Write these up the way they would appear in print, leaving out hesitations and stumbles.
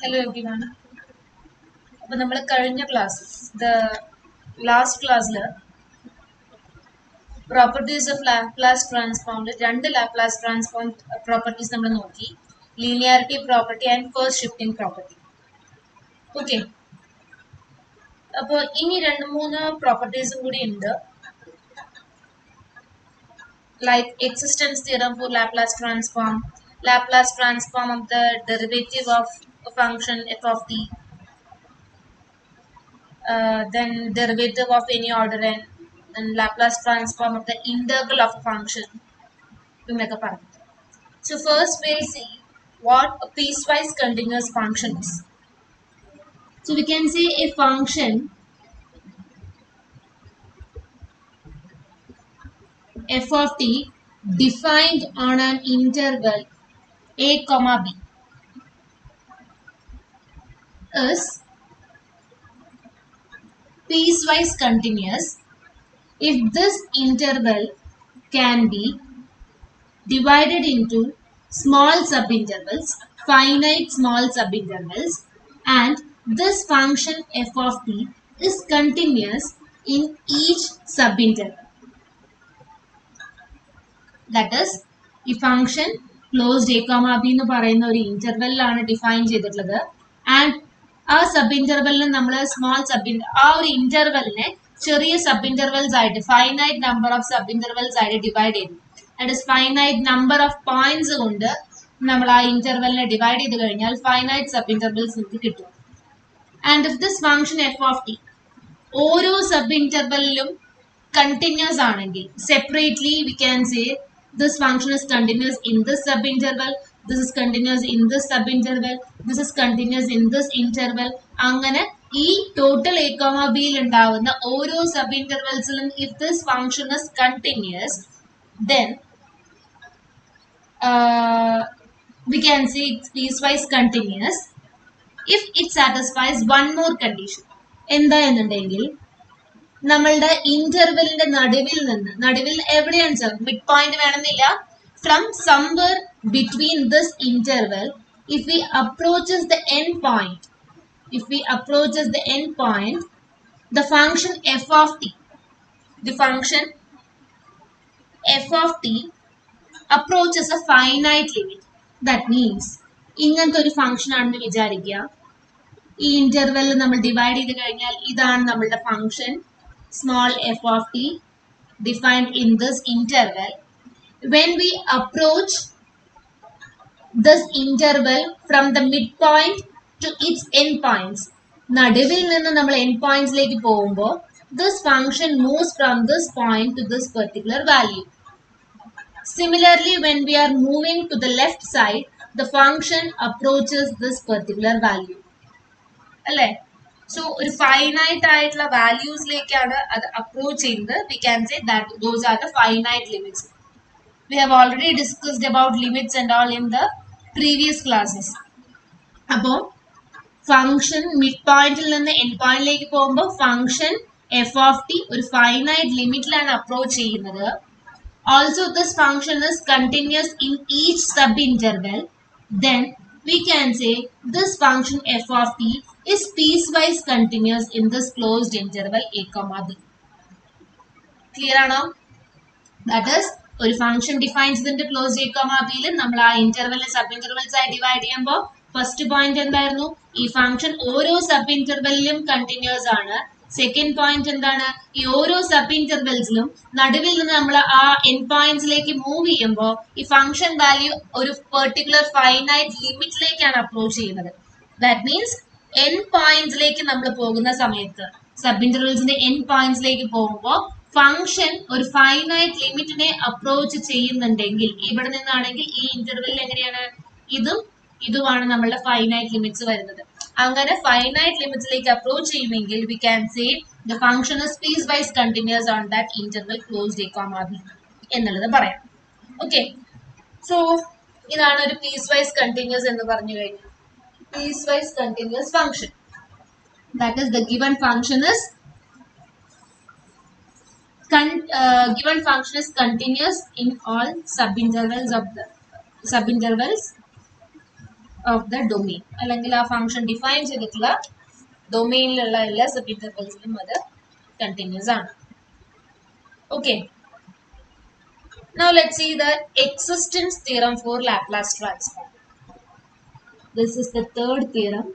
Hello everyone. അപ്പോൾ നമ്മൾ കഴിഞ്ഞ ക്ലാസ് ലാസ്റ്റ് ക്ലാസ്സിൽ പ്രോപ്പർട്ടീസ് ഓഫ് ലാപ്ലാസ് ട്രാൻസ്ഫോമിൽ രണ്ട് ലാപ്ലാസ് ട്രാൻസ്ഫോം പ്രോപ്പർട്ടീസ് നമ്മൾ നോക്കി, linearity property and first shifting property. Okay, അപ്പോൾ ഇനി രണ്ട് മൂന്ന് പ്രോപ്പർട്ടീസും കൂടി ഉണ്ട്, like existence theorem for Laplace transform of the derivative of a function f of t, then derivative of any order n, then Laplace transform of the integral of a function. So first we'll see what a piecewise continuous function is. So we can say a function f of t defined on an interval a comma b is piecewise continuous if this interval can be divided into small subintervals, finite small subintervals, and this function f of t is continuous in each subinterval. That is, ഈ function closed a comma B എന്ന് പറയുന്ന ഒരു ഇന്റർവെല്ലിലാണ് define ചെയ്തിട്ടുള്ളത്. And ആ sub ഇന്റർവെല്ലിന് നമ്മൾ small ആ ഒരു ഇന്റർവെല്ലിനെ ചെറിയ സബ് ഇന്റർവെൽസ് ആയിട്ട് finite number of sub intervals ആയിട്ട് ഡിവൈഡ് ചെയ്തു. That is finite number of points കൊണ്ട് നമ്മൾ ആ ഇന്റർവെല്ലിനെ ഡിവൈഡ് ചെയ്ത് കഴിഞ്ഞാൽ ഫൈനൈറ്റ് സബ് ഇന്റർവെൽസ് നമുക്ക് കിട്ടും. And if this function F of T ഓരോ സബ് ഇന്റർവെല്ലിലും കണ്ടിന്യൂസ് ആണെങ്കിൽ, separately V can say this function is continuous in this subinterval, this is continuous in this subinterval, this is continuous in this interval. അങ്ങനെ ഈ total A comma ബിയിൽ ഉണ്ടാവുന്ന ഓരോ sub ഇന്റർവെൽസിലും if this function is continuous, then we can say it's piecewise continuous if it satisfies one more condition. എന്താ എന്നുണ്ടെങ്കിൽ നമ്മളുടെ ഇന്റർവെലിന്റെ നടുവിൽ എവിടെയാണ് സാർ, മിഡ് പോയിന്റ് വേണമെന്നില്ല, from somewhere between this interval if we approaches the end point, the function f of t approaches a finite limit. That means ഇങ്ങനത്തെ ഒരു function ആണെന്ന് വിചാരിക്കുക. ഈ ഇന്റർവെൽ നമ്മൾ ഡിവൈഡ് ചെയ്ത് കഴിഞ്ഞാൽ ഇതാണ് നമ്മളുടെ function small f of t defined in this interval. When we approach this interval from the midpoint to its endpoints, നടുവിൽ നിന്ന് നമ്മൾ end points ലേക്ക് പോകുമ്പോൾ this function moves from this point to this particular value. Similarly, when we are moving to the left side, the function approaches this particular value. അല്ലേ? So ഒരു finite ആയിട്ടുള്ള വാല്യൂസിലേക്കാണ് അത് approach ചെയ്യുന്നത്. V can say that those are the finite limits. We have already discussed about limits and all in the previous classes. അപ്പോൾ function mid പോയിന്റിൽ നിന്ന് end പോയിന്റിലേക്ക് പോകുമ്പോൾ ഫംഗ്ഷൻ എഫ് ഓഫ് ടി ഒരു ഫൈനൈറ്റ് ലിമിറ്റിലാണ് അപ്രോച്ച് ചെയ്യുന്നത്. Also this function is continuous in each sub interval. Then we can say this function f of t is piecewise continuous in this closed interval a comma b. Clear ആണോ? That is, ഒരു function define ചെയ്തിട്ട് closed a comma ബിയിൽ നമ്മൾ ആ ഇന്റർവെല്ലിനെ sub intervals ആയി divide ചെയ്യുമ്പോൾ first point എന്തായിരുന്നു? ഈ ഫംഗ്ഷൻ ഓരോ സബ് ഇന്റർവെല്ലിലും കണ്ടിന്യൂസ് ആണ്. സെക്കൻഡ് പോയിന്റ് എന്താണ്? ഈ ഓരോ സബ് ഇന്റർവെൽസിലും നടുവിൽ നിന്ന് നമ്മൾ ആ എൻഡ് പോയിന്റ്സിലേക്ക് മൂവ് ചെയ്യുമ്പോൾ ഈ ഫംഗ്ഷൻ വാല്യൂ ഒരു പെർട്ടിക്കുലർ ഫൈനൈറ്റ് ലിമിറ്റിലേക്കാണ് അപ്രോച്ച് ചെയ്യുന്നത്. ദാറ്റ് മീൻസ് എൻഡ് പോയിന്റ്സിലേക്ക് നമ്മൾ പോകുന്ന സമയത്ത്, സബ് ഇന്റർവെൽസിന്റെ എൻഡ് പോയിന്റ്സിലേക്ക് പോകുമ്പോൾ ഫംഗ്ഷൻ ഒരു ഫൈനൈറ്റ് ലിമിറ്റിനെ അപ്രോച്ച് ചെയ്യുന്നുണ്ടെങ്കിൽ, ഇവിടെ നിന്നാണെങ്കിൽ ഈ ഇന്റർവെല്ലിൽ എങ്ങനെയാണ് ഇതുമാണ് നമ്മളുടെ ഫൈനൈറ്റ് ലിമിറ്റ്സ് വരുന്നത്. അങ്ങനെ ഫൈനൈറ്റ് ലിമിറ്റ്സിലേക്ക് അപ്രോച്ച് ചെയ്യുമെങ്കിൽ we can say the function is piecewise continuous on that interval closed a comma b എന്നുള്ളത് പറയാം. ഓക്കെ, സോ ഇതാണ് ഒരു പീസ്വൈസ് കണ്ടിന്യൂസ് എന്ന് പറഞ്ഞു കഴിഞ്ഞാൽ. Piecewise continuous function, that is the given function is continuous in all subintervals of the domain. അല്ലെങ്കിൽ ആ function define ചെയ്തിട്ടുള്ള ഡൊമെയിനിലുള്ള എല്ലാ സബ് ഇന്റർവെൽസിലും അത് കണ്ടിന്യൂസ് ആണ്. Okay. Now let's see the existence theorem for Laplace transform. This is the third theorem.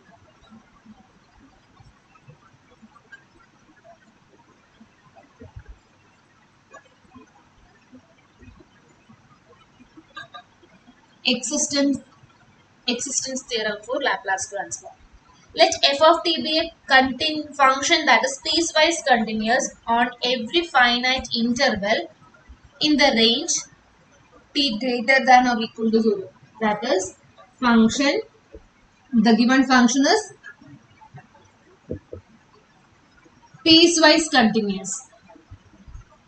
Existence theorem for Laplace transform. Let f of t be a function that is piecewise continuous on every finite interval in the range t greater than or equal to 0. That is, function, the given function is piecewise continuous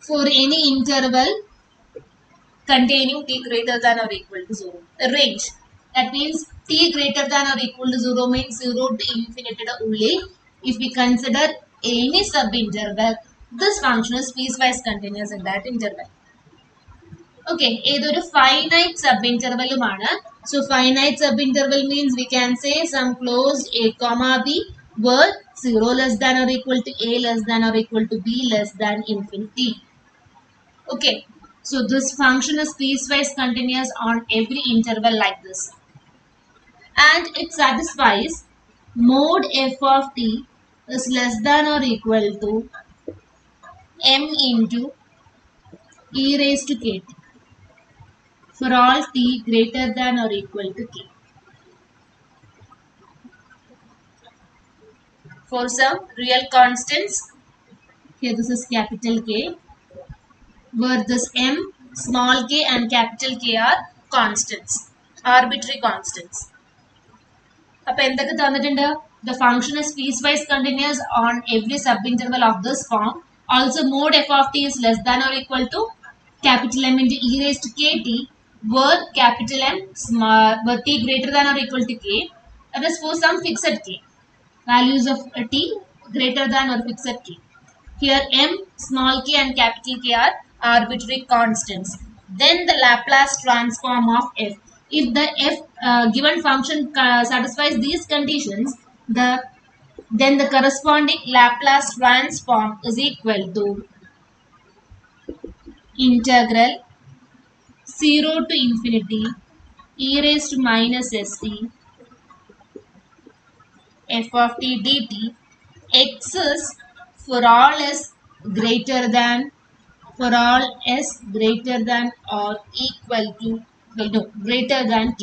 for any interval containing t greater than or equal to 0. A range. That means t greater than or equal to 0 means 0 to infinity only. If we consider any subinterval, this function is piecewise continuous in that interval. Okay, either a finite subinterval. So finite subinterval means we can say some closed a comma b where 0 less than or equal to a less than or equal to b less than infinity. Okay, so this function is piecewise continuous on every interval like this. And it satisfies mod f of t is less than or equal to m into e raised to kt for all t greater than or equal to k. For some real constants, here this is capital K, where this m, small k and capital K are constants, arbitrary constants. The function is piecewise continuous on every subinterval of this form. Also, mod f of t is less than or equal to capital M into e raised to kt, where capital M where t greater than or equal to k. That is for some fixed k. Values of t greater than or fixed k. Here m, small k and capital K are arbitrary constants. Then the Laplace transform of f. If the f given function satisfies these conditions, then the corresponding Laplace transform is equal to integral 0 to infinity e raised to minus st f of t dt exists for all s greater than or equal to greater than k.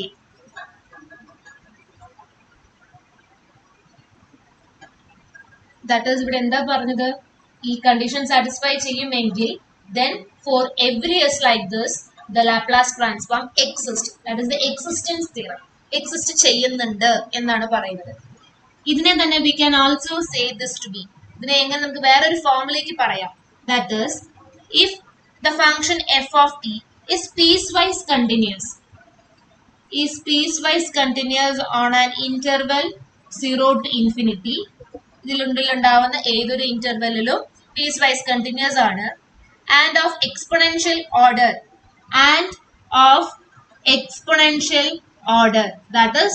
That is ഇവിടെ എന്താ പറഞ്ഞത് ഈ condition satisfy ചെയ്യുമെങ്കിൽ then for every s like this the Laplace transform exists. That is the existence theorem. Exist ചെയ്യുന്നുണ്ട് എന്നാണ് പറയുന്നത്. ഇതിനെ തന്നെ we can also say this to be. ഇതിനെ എങ്ങനെ നമുക്ക് വേറൊരു ഫോമിലേക്ക് പറയാം. That is, if the function f of t is piecewise continuous on an interval 0 to infinity, ഇതിലുണ്ടാവുന്ന ഏതൊരു ഇന്റർവെല്ലിലും piecewise continuous ആണ്, and of exponential order, that is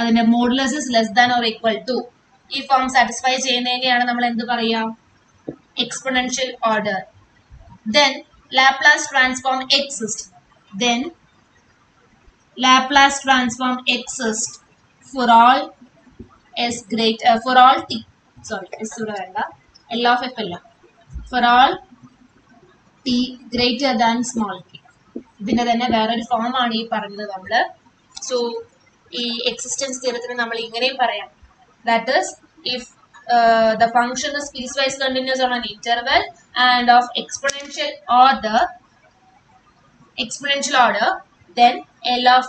അതിന്റെ modulus is less than or equal to, ഈ form satisfy ചെയ്യുന്നതിനെയാണ് നമ്മൾ എന്ത് പറയാ, exponential order. Then Laplace transform exists. Then Laplace transform exists for all s greater for all t. Sorry, s L of f alla. For all t greater than small k. ഇതിനെ തന്നെ വേറൊരു form ആണ് ഈ പറഞ്ഞത് നമ്മൾ. So ഈ existence തിയറത്തിന് നമ്മൾ ഇങ്ങനെയും പറയാം. That is, if the function is piecewise continuous on an interval and of exponential order, then L of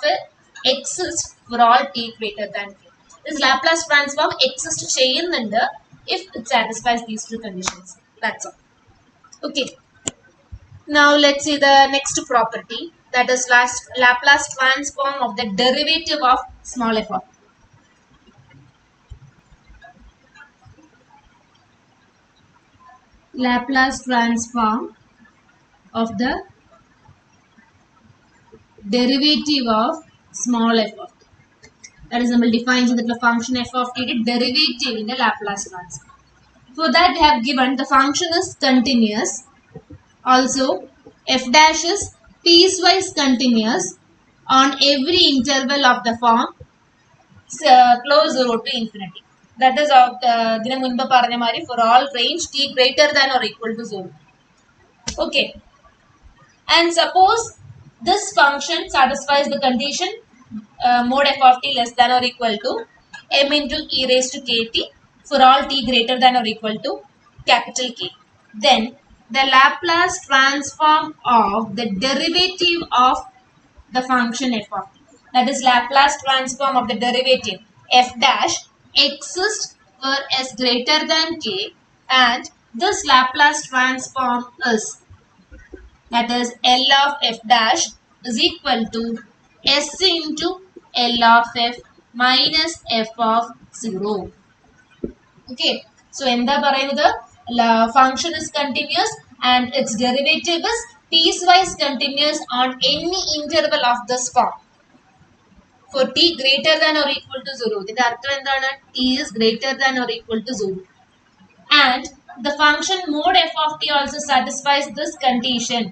exists for all t greater than k. This Laplace transform exists ചെയ്യുന്നുണ്ട് if it satisfies these two conditions. That's all. Okay. Now let's see the next property, that is Laplace transform of the derivative of small f of t. Laplace transform of the derivative of small f of t. That is നമ്മൾ define ചെയ്തിട്ടുള്ള function f of t derivative in the Laplace transform. For that we have given the function is continuous. Also f dash is piecewise continuous on every interval of the form close 0 to infinity. That is of the ഇതിനു മുൻപ് പറഞ്ഞ മാതിരി for all range t greater than or equal to 0. Okay. And suppose this function satisfies the condition mod f of t less than or equal to m into e raised to kt for all t greater than or equal to capital K. Then the Laplace transform of the derivative of the function f of t, that is Laplace transform of the derivative f dash, exists where s greater than k, and this Laplace transform is, that is L of f dash is equal to s into L of f minus f of 0. Okay, so എന്താ പറയുന്നത്, function is continuous and its derivative is piecewise continuous on any interval of this form for t greater than or equal to 0. ഇതിന്റെ അർത്ഥം എന്താണ്, t is greater than or equal to 0. And the function mod f of t also satisfies this condition.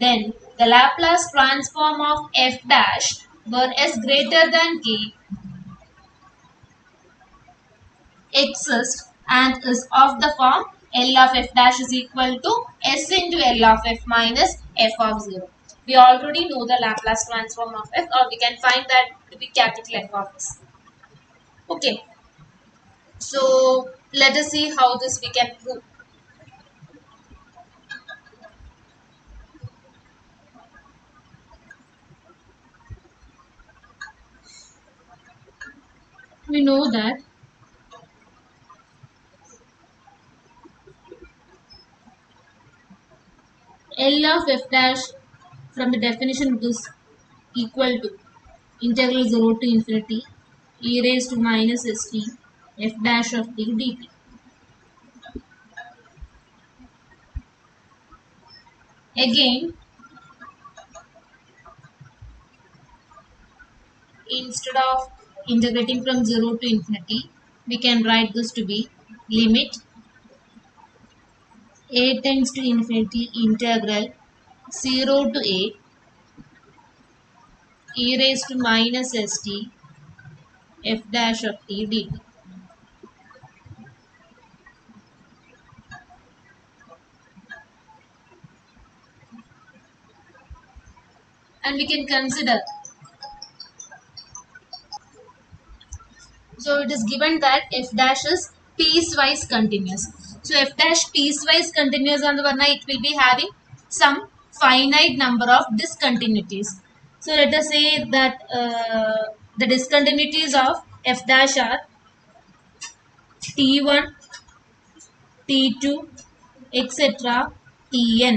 Then the Laplace transform of f dash where s greater than k exists and is of the form L of f dash is equal to s into L of f minus f of 0. We already know the Laplace transform of f, or we can find that to be capital F of s. Okay. So let us see how this we can prove. We know that L of f dash from the definition is equal to integral 0 to infinity e raised to minus st f dash of t dt. Again, instead of integrating from 0 to infinity, we can write this to be limit a tends to infinity integral 0 to a e raised to minus st f dash of t dt. And we can consider, so it is given that f dash is piecewise continuous. So f dash piecewise continuous on the one, it will be having some finite number of discontinuities. So let us say that the discontinuities of f dash are t1, t2, etc. tn.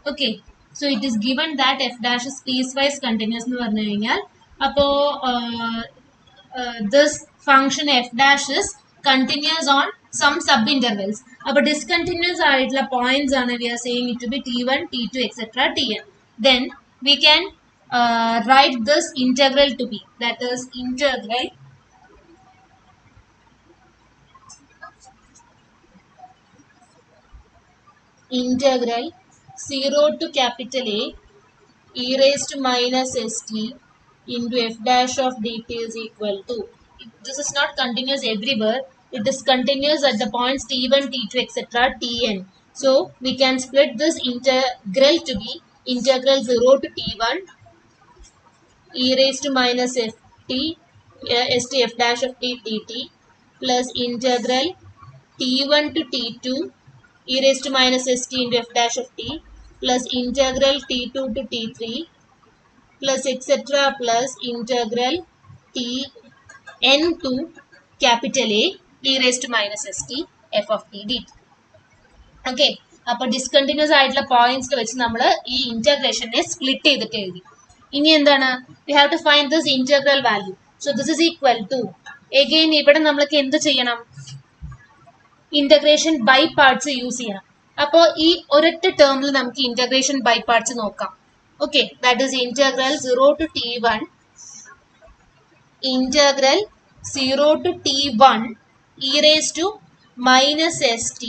Okay, so it is given that f dash is piecewise continuous എന്ന് പറഞ്ഞു കഴിഞ്ഞാൽ അപ്പോൾ this function f dash is continuous on some subintervals. അപ്പോൾ discontinuous ആയിട്ടുള്ള points ആണ് we are saying it to be t1, t2, etc. tn. Then we can write this integral to be, that is integral 0 to capital A e raised to minus st into f dash of dt is equal to, this is not continuous everywhere, it is continuous at the points t1, t2, etc. tn. So we can split this integral to be integral 0 to t1 e raised to minus ft st f dash of t dt plus integral t1 to t2 e raised to minus st into f dash of t plus integral t2 to t3 plus etc. plus integral tn to capital A e raised to minus st f of t dt. Okay, അപ്പോൾ discontinuous ആയിട്ടുള്ള points വെച്ച് നമ്മൾ ഈ ഇന്റഗ്രേഷനെ split ചെയ്തിട്ട് എഴുതി. ഇനി എന്താണ്, we have to find this integral value. So this is equal to, again ഇവിടെ നമ്മൾക്ക് എന്ത് ചെയ്യണം, ഇന്റഗ്രേഷൻ ബൈ പാർട്സ് യൂസ് ചെയ്യണം. അപ്പോൾ ഈ ഒരൊറ്റ ടേമിൽ നമുക്ക് ഇന്റഗ്രേഷൻ ബൈ പാർട്സ് നോക്കാം. Okay, that is integral 0 to t1 integral 0 to t1 e raised to minus st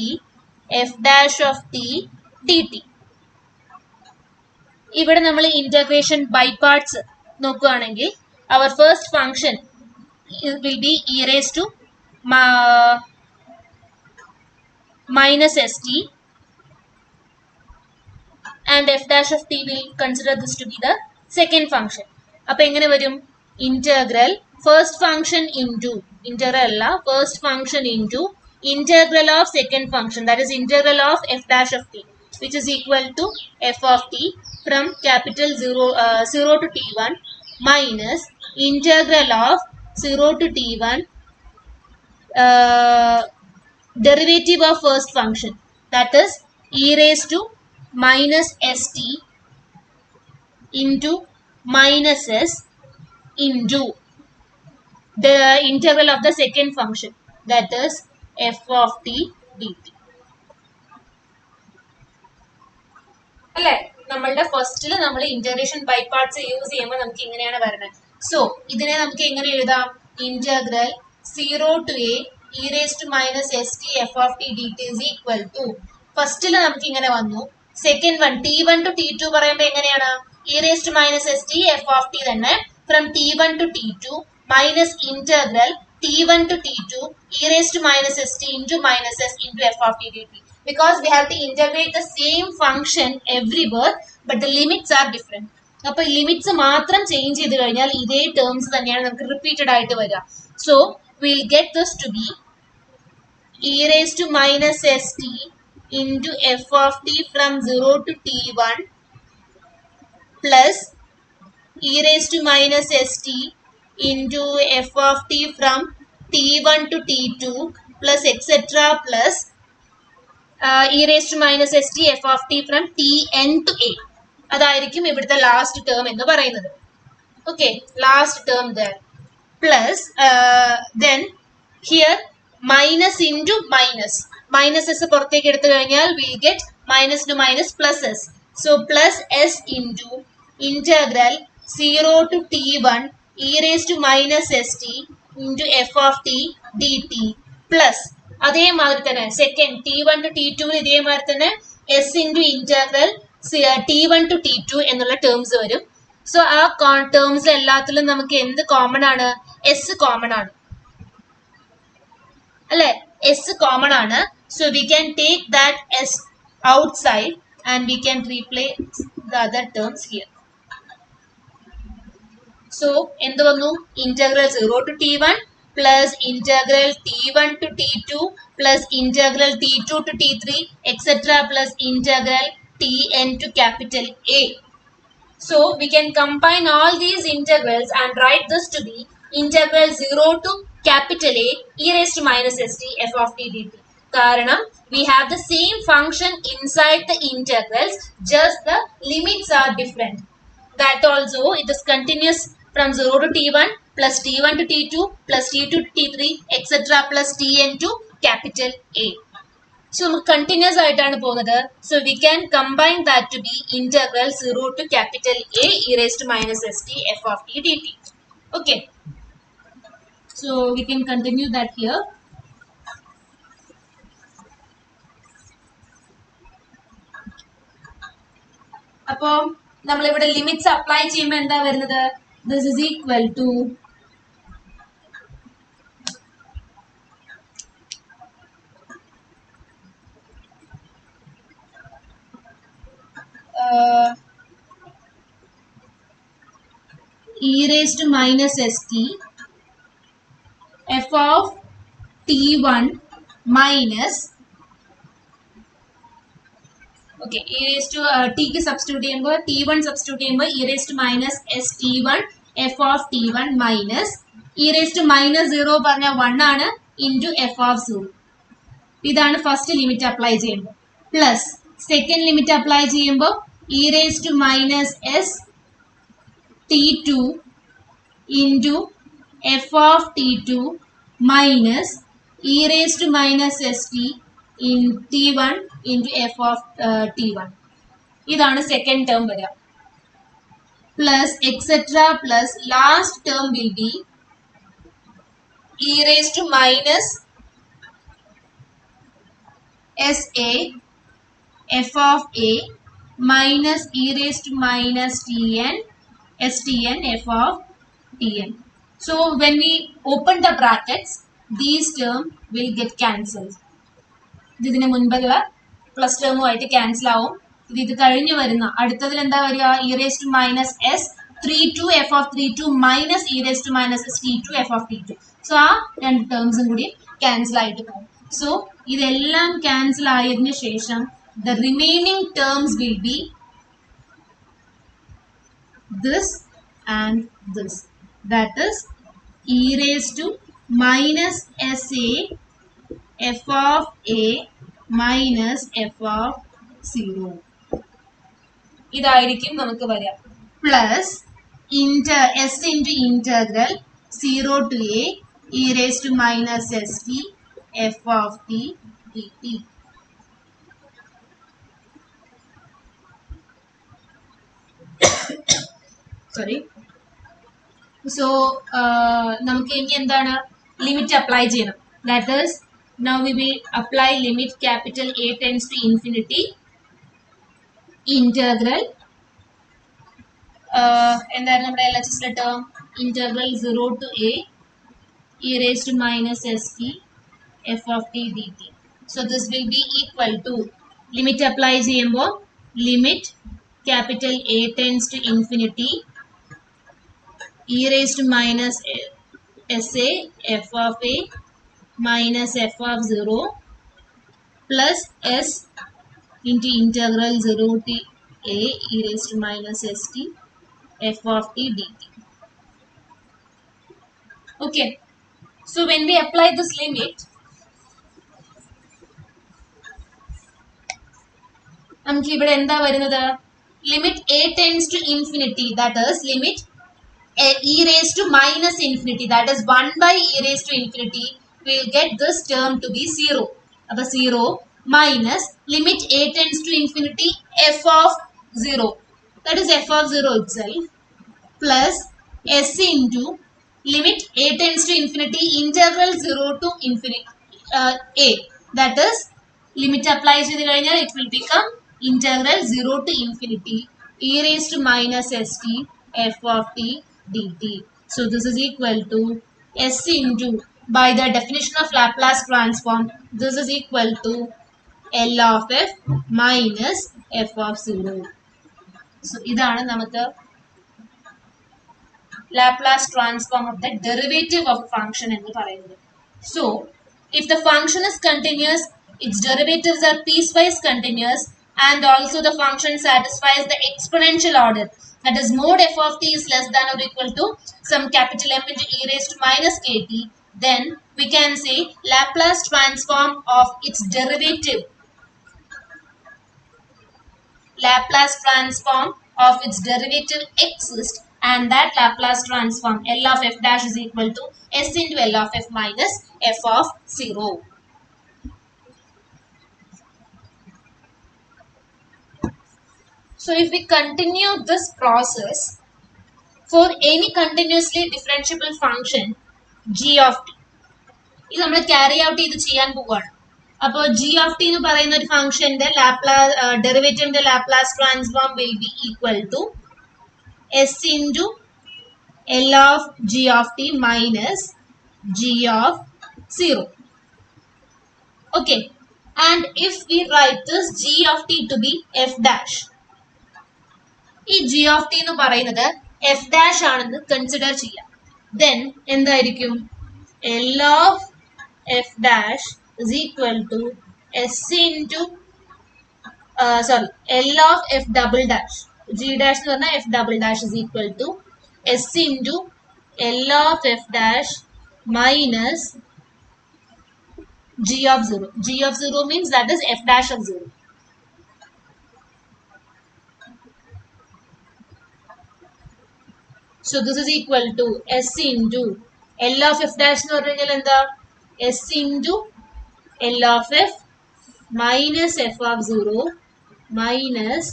f dash of t dt. ഇവിടെ നമ്മൾ ഇന്റഗ്രേഷൻ ബൈ പാർട്സ് നോക്കുകയാണെങ്കിൽ our first function will be e raised to minus st and f dash of t will consider this to be the second function. അപ്പോൾ എങ്ങനെ വരും? Integral first function into integral അല്ല first function into integral of second function, that is integral of f dash of t, which is equal to f of t from capital 0 to t1 minus integral of 0 to t1 derivative of first function, that is e raised to minus st into minus s into the integral of the second function, that is f of t dt. അല്ലേ? നമ്മളുടെ ഫസ്റ്റിൽ നമ്മൾ integration by parts use ചെയ്യുമ്പോൾ നമുക്ക് ഇങ്ങനെയാണ് വരുന്നത്. So ഇതിനെ നമുക്ക് എങ്ങനെ എഴുതാം? Integral 0 to a e raised to minus st f of t dt is equal to, ഫസ്റ്റിൽ നമുക്ക് ഇങ്ങനെ വന്നു. Second one t1 to t2 പറയുമ്പോൾ എങ്ങനെയാണ്? e raised to minus st f of t തന്നെ from t1 to t2 minus integral t1 to t2 e raised to minus st into minus s into f of t dt. Because we have to integrate the same function everywhere, but the limits are different. അപ്പോൾ limits മാത്രം change ചെയ്ത് കഴിഞ്ഞാൽ ഇതേ terms തന്നെയാണ് നമുക്ക് repeated ആയിട്ട് വരിക. So will get this to be e raised to minus st into f of t from 0 to t1 plus e raised to minus st into f of t from t1 to t2 plus etc plus e raised to minus st f of t from tn to a. അതായിരിക്കും ഇവിടുത്തെ last term എന്ന് പറയുന്നത്. Okay, last term there plus then here minus into minus, minus S പുറത്തേക്ക് എടുത്തു കഴിഞ്ഞാൽ will get minus two minus plus S. So plus S into integral 0 to t1 e raised to minus st into f of t dt plus അതേമാതിരി തന്നെ second t1 to t2 ഇതേമാതിരി തന്നെ s into integral t1 to t2 എന്നുള്ള terms വരും. So ആ terms എല്ലാത്തിലും നമുക്ക് എന്ത് കോമൺ ആണ്? എസ് കോമൺ ആണ് അല്ലെ? എസ് കോമൺ ആണ്. So we can take that S outside and we can replace the other terms here. So എന്ത് വന്നു? Integral 0 to t1 plus integral t1 to t2 plus integral t2 to t3 etc plus integral tn to capital A. So we can combine all these integrals and write this to be integral 0 to capital A e raised to minus st f of t dt. കാരണം we have the same function inside the integrals, just the limits are different. That also it is continuous from 0 to t1 plus t1 to t2 plus t2 to t3 etc plus tn to capital A. So continuous ആയിട്ടാണ് പോകുന്നത്. So we can combine that to be integral 0 to capital A e raised to minus st f of t dt. Okay. So we can continue that here. അപ്പോൾ നമ്മളിവിടെ limits apply ചെയ്യുമ്പോൾ എന്താ വരുന്നത്? This is equal to e raised to minus st f of t1 minus, okay, e raised to t ക്ക് substitute ചെയ്യുമ്പോൾ t1 substitute ചെയ്യുമ്പോൾ e raised to minus st1 f of t1 minus e raised to minus 0 പറഞ്ഞാൽ 1 ആണ് into f of 0. ഇതാണ് first limit apply ചെയ്യുമ്പോൾ. Plus second limit apply ചെയ്യുമ്പോൾ e raised to minus s t2 into f of t2 minus e raised to minus st in t1 into f of t1. ഇതാണ് second term വരിക. Plus etcetera plus last term will be e raised to minus sa f of a minus e raised to minus tn stn f of tn. So when we open the brackets, these term will get cancelled. ഇതിന് മുൻപുള്ള plus ടേമുമായിട്ട് cancel ആവും. ഇത് കഴിഞ്ഞ് വരുന്ന അടുത്തതിൽ എന്താ വരിക? E raise to minus s 32 f of 32 minus e raise to minus s t2 f of t2. So ആ രണ്ട് ടേംസും കൂടി ക്യാൻസൽ ആയിട്ട് പോകും. സോ ഇതെല്ലാം ക്യാൻസൽ ആയതിനു ശേഷം the remaining terms will be this and this, that is e raised to minus sa f of a minus f of 0 ഇതായിരിക്കും നമുക്ക് വരിക. Plus s into integral 0 to a e raised to minus st f of t dt. Sorry. So നമുക്ക് ഇനി എന്താണ് limit apply ചെയ്യണം. That is now we will apply limit capital A tends to infinity integral എന്താണ് നമ്മുടെ LHSലെ term integral 0 to a e raised to minus st f of t dt. So this will be equal to limit apply ചെയ്യുമ്പോൾ limit capital A tends to infinity e raised to minus sa f of a minus f of 0 plus s into integral 0 to a e raised to minus st f of t dt. Okay, so when we apply this limit, നമുക്ക് ഇവിടെ എന്താ വരുന്നത്? limit a tends to infinity, that is limit e raised to minus infinity, that is 1 by e raised to infinity, we will get this term to be 0. Appo 0 minus limit a tends to infinity f of 0, that is f of 0 itself, plus s into limit a tends to infinity integral 0 to infinity a, that is limit apply ചെയ്തു കഴിഞ്ഞാൽ it will become integral 0 to infinity e raised to minus st f of t dt. So this is equal to s into, by the definition of Laplace transform, this is equal to L of f minus f of 0. So ഇതാണ് നമുക്ക് Laplace transform of the derivative of a function എന്ന് പറയുന്നത്. So if the function is continuous, its derivatives are piecewise continuous, and also the function satisfies the exponential order, that is mod f of t is less than or equal to some capital M into e raised to minus kt, then we can say Laplace transform of its derivative, Laplace transform of its derivative exists, and that Laplace transform L of f dash is equal to s into L of f minus f of 0. So if we continue this process for any continuously differentiable function g of t, ഇത് നമ്മൾ carry out ചെയ്ത് ചെയ്യാൻ പോവുകയാണ്. അപ്പോൾ g of t എന്ന് പറയുന്ന ഒരു ഫംഗ്ഷന്റെ ലാപ്ലാസ് ഡെറിവേറ്റീവിന്റെ Laplace transform will be equal to s into L of g of t minus g of 0. Okay, and if we write this g of t to be f dash, ഈ g of t എന്ന് പറയുന്നത് f dash ആണെന്ന് consider ചെയ്യാം. Then എന്തായിരിക്കും? L of f dash is equal to s into L of f double dash, g dash എന്ന് പറഞ്ഞാൽ f double dash is equal to s into L of f dash minus g of 0. G of 0 means that is f dash of 0. So this is equal to s into L of f dash എന്ന് പറഞ്ഞു കഴിഞ്ഞാൽ എന്താ? s into L of f minus f of 0 minus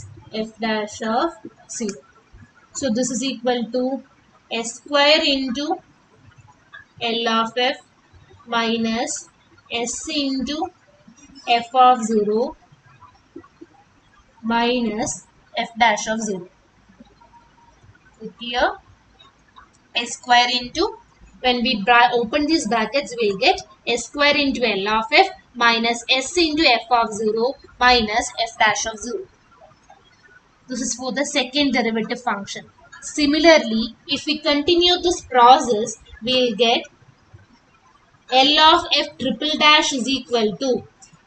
f dash of 0. So this is equal to s square into L of f minus s into f of 0 minus f dash of 0. Here s square into, when we open these brackets, we'll get s square into L of f minus s into f of 0 minus f dash of 0. This is for the second derivative function. Similarly, if we continue this process, we'll get L of f triple dash is equal to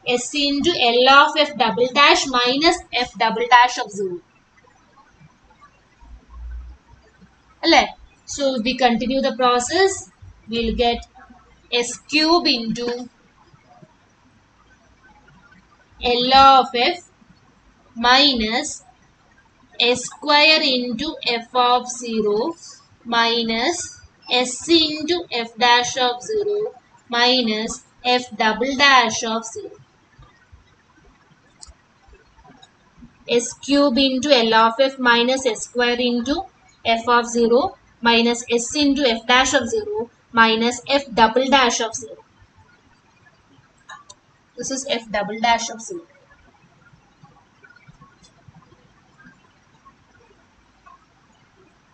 s into L of f double dash minus f double dash of 0. So if we continue the process, we'll get s cube into L of f minus s square into f of 0 minus s into f dash of 0 minus f double dash of 0. S cube into L of f minus s square into f of 0 minus s into f dash of 0 minus f double dash of 0. This is f double dash of 0.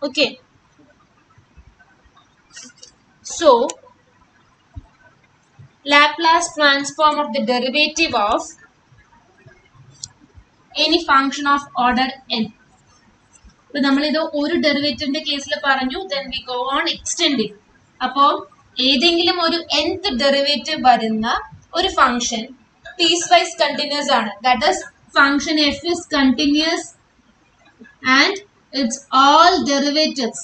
Okay. So, Laplace transform of the derivative of any function of order n. So, we will derivative case then we go on extending. Now, nth derivative a function piecewise continuous. That is, function f is continuous and its all derivatives.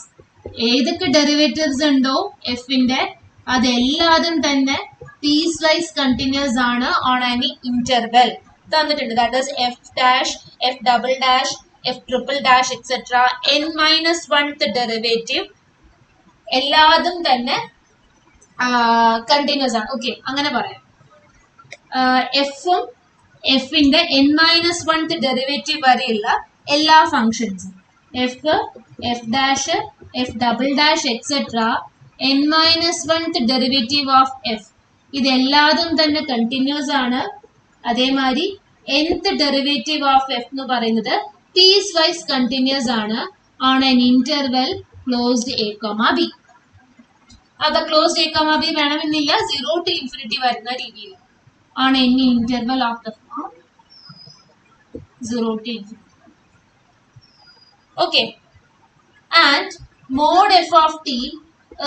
ഏതൊക്കെ derivatives ഉണ്ടോ f ന്റെ അതെല്ലാതും തന്നെ piecewise continuous ആണ് on any interval തന്നിട്ടുണ്ട്. That is f dash, f double dash, f triple dash etc. n minus 1th derivative എല്ലാതും തന്നെ continuous ആണ്. Okay, അങ്ങനെ പറയാം. f ഉം f ന്റെ n minus 1th derivative വരെയുള്ള എല്ലാ functions f, f dash, f double dash etc. n minus 1th derivative of f ഇതെല്ലാതും തന്നെ continuous ആണ്. അതേമാതിരി nth derivative of f എന്ന് പറയുന്നത് piecewise continuous ആണ് on an interval closed a comma b. അത് closed a comma b വേണമെന്നില്ല, 0 to infinity വരുന്ന രീതിയിൽ on any interval of the form 0 to infinity. Okay, and mod f of t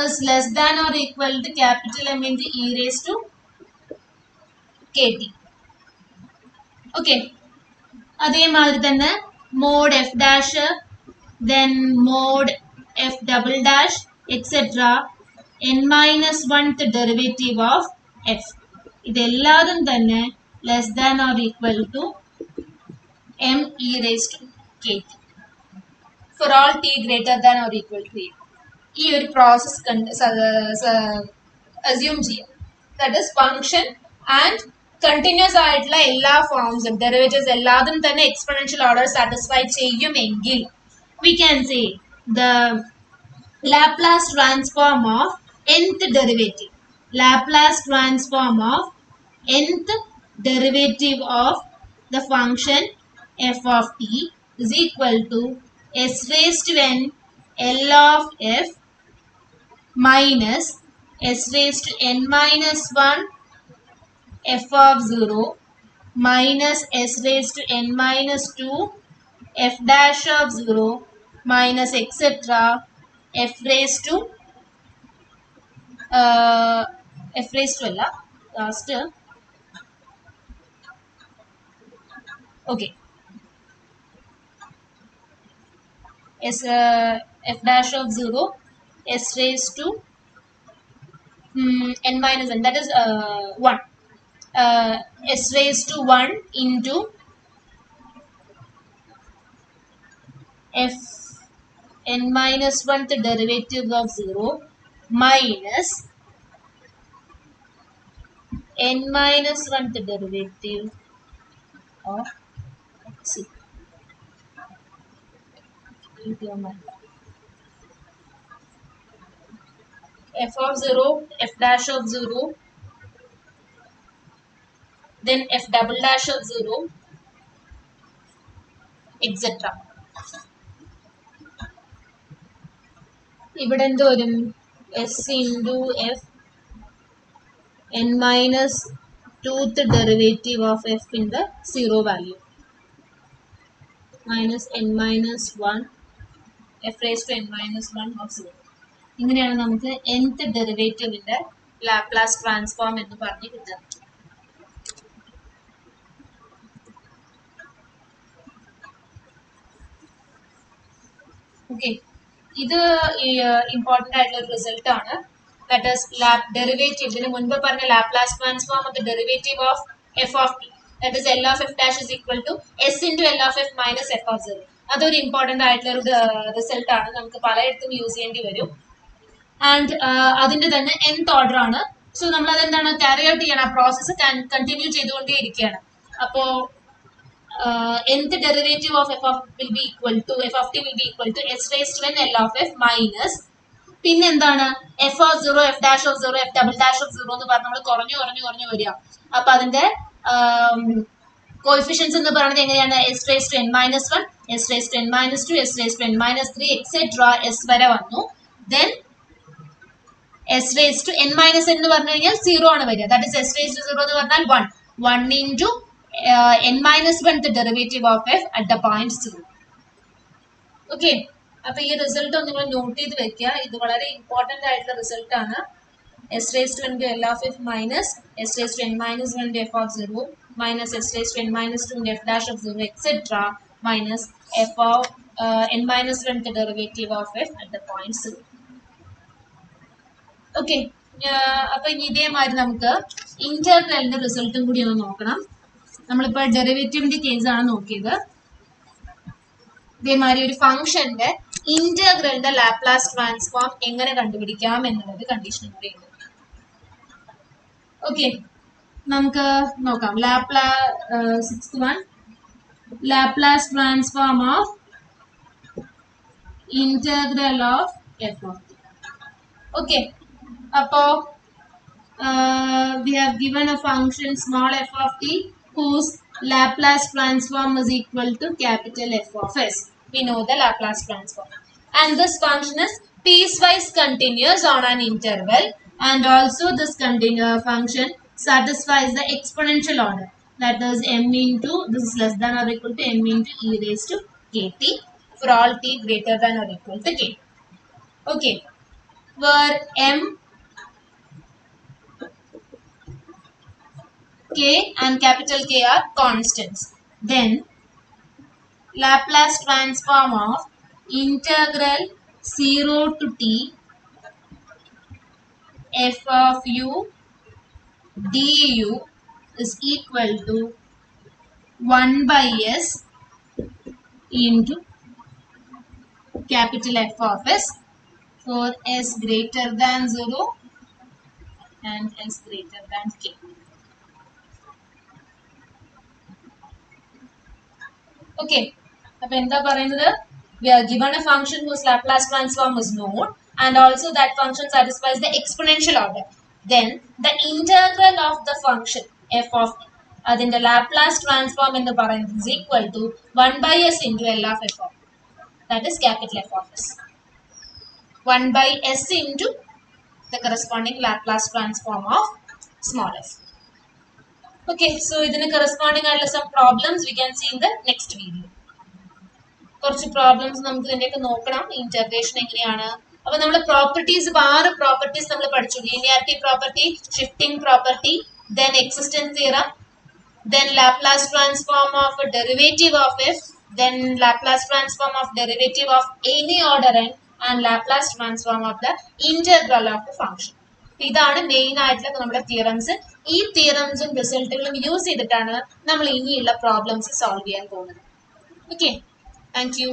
is less than or equal to capital M into e raised to kt. Okay, അതേമാതിരി തന്നെ mod f dash, then mod f double dash etc. n minus 1th derivative of f ഇതെല്ലാതും തന്നെ less than or equal to m e raised to kt for all t greater than or equal to a. ഈ ഒരു process assume ചെയ്യാം. That is, function and continuous ആയിട്ടുള്ള എല്ലാ ഫോംസും derivatives എല്ലാതും തന്നെ exponential order satisfy ചെയ്യുമെങ്കിൽ we can say the Laplace transform of nth derivative. Laplace transform of nth derivative of the function f of t is equal to s raised to n L of f minus s raised to n minus 1 f of 0 minus s raised to n minus 2 f dash of 0 minus etc. f raised to f raised to last okay s f dash of 0 s raised to n minus 1, that is 1, s raised to 1 into f n minus 1th derivative of 0 minus n minus 1th derivative of c. F of 0, f dash of 0 then f double dash of 0, etc. ഇവിടെ എന്ത് വരും? s into f n minus 2th derivative of f in the 0 value minus n minus 1 f raised to n minus 1 of 0. ഇങ്ങനെയാണ് നമുക്ക് nth ഡെറിവേറ്റീവിന്റെ Laplace transform എന്ന് പറഞ്ഞ് കിട്ടുക. Okay, ഇത് ഇമ്പോർട്ടന്റ് ആയിട്ടുള്ള ഒരു റിസൾട്ട് ആണ്. ദാറ്റ് ഈസ് ഡെറിവേറ്റീവ്, ഇതിന് മുൻപ് പറഞ്ഞ Laplace transform of the derivative of f of t, that is L of f dash is equal to s into L of f minus f of 0. അതൊരു important ആയിട്ടുള്ള ഒരു result ആണ്, നമുക്ക് പലയിടത്തും use ചെയ്യേണ്ടി വരും. ആൻഡ് അതിന്റെ തന്നെ nth ഓർഡർ ആണ്. സോ നമ്മൾ അതെന്താണ് ക്യാരി ഔട്ട് ചെയ്യണം, ആ പ്രോസസ്സ് കണ്ടിന്യൂ ചെയ്തുകൊണ്ടേ ഇരിക്കുകയാണ്. അപ്പോ nth derivative of f of will be equal to f of t will be equal to s raised to n l of f minus പിന്നെ എന്താണ് f of 0, f dash of 0, f double dash of 0 എന്ന് പറഞ്ഞ് നമ്മൾ കുറഞ്ഞു വരിക. അപ്പൊ അതിന്റെ coefficients എന്ന് പറയുന്നത് എങ്ങനെയാണ്? s raised to n minus 1, s raised to n minus 2, s raised to n minus 3 etc. s വരെ വന്നു. Then s raised to n minus n എന്ന് പറഞ്ഞു കഴിഞ്ഞാൽ 0 ആണ് വരിക. That is s raised to 0 എന്ന് പറഞ്ഞാൽ 1 into n minus 1 the derivative of f at the point 0. Okay, അപ്പൊ ഈ റിസൾട്ട് ഒന്ന് നിങ്ങൾ നോട്ട് ചെയ്ത് വെക്കുക. ഇത് വളരെ ഇമ്പോർട്ടന്റ് ആയിട്ടുള്ള റിസൾട്ട് ആണ്. s raised to n into l of f minus s raised to n minus 1 into f of 0 minus s raised to n minus 2 into f dash of 0 etc. minus f of n minus 1 the derivative of f at the point 0. Okay, അപ്പൊ ഇതേമാതിരി നമുക്ക് ഇന്റർവെലിന്റെ റിസൾട്ടും കൂടി ഒന്ന് നോക്കണം. നമ്മളിപ്പോ ഡെറിവേറ്റീവിന്റെ case ആണ് നോക്കിയത്. ഇതേമാതിരി ഒരു ഫംഗ്ഷന്റെ ഇന്റഗ്രലിന്റെ ലാപ്ലാസ് ട്രാൻസ്ഫോം എങ്ങനെ കണ്ടുപിടിക്കാം എന്നുള്ളത് കണ്ടീഷൻ കൂടി ഉണ്ട്. ഓക്കെ, നമുക്ക് നോക്കാം. Sixth one, Laplace transform of integral of f of T. Okay, അപ്പോ we have given a function small f of t whose Laplace transform is equal to capital F of s. We know the Laplace transform. And this function is piecewise continuous on an interval, and also this function satisfies the exponential order. That is m into, this is less than or equal to m into e raised to kt for all t greater than or equal to k. Okay, where m, k and capital K are constants. Then Laplace transform of integral 0 to t f of u du is equal to 1 by s into capital F of s for s greater than 0 and s greater than k. Okay, we are given a function whose Laplace transform is known, and also that function satisfies the exponential order. Then the integral of the function f of the Laplace transform in the parenthesis is equal to 1 by s into L of f of, that is capital F of s. 1 by s into the corresponding Laplace transform of small f. Okay, so ഇതിന് corresponding ആയിട്ടുള്ള some problems we can see in the next video. കുറച്ച് problems നമുക്ക് ഇതിന്റെയൊക്കെ നോക്കണം. Integration എങ്ങനെയാണ്, അപ്പൊ നമ്മൾ properties, 6 properties നമ്മൾ പഠിച്ചു. Linearity property, shifting property, then existence theorem, then Laplace transform of a derivative of f, then Laplace transform of derivative of any order n, and Laplace transform of the integral of the function. ഇതാണ് main ആയിട്ടുള്ള നമ്മുടെ theorems. ഈ തിയറംസും റിസൾട്ടുകളും use ചെയ്തിട്ടാണ് നമ്മൾ ഇനിയുള്ള problems solve ചെയ്യാൻ പോകുന്നത്. Okay, thank you.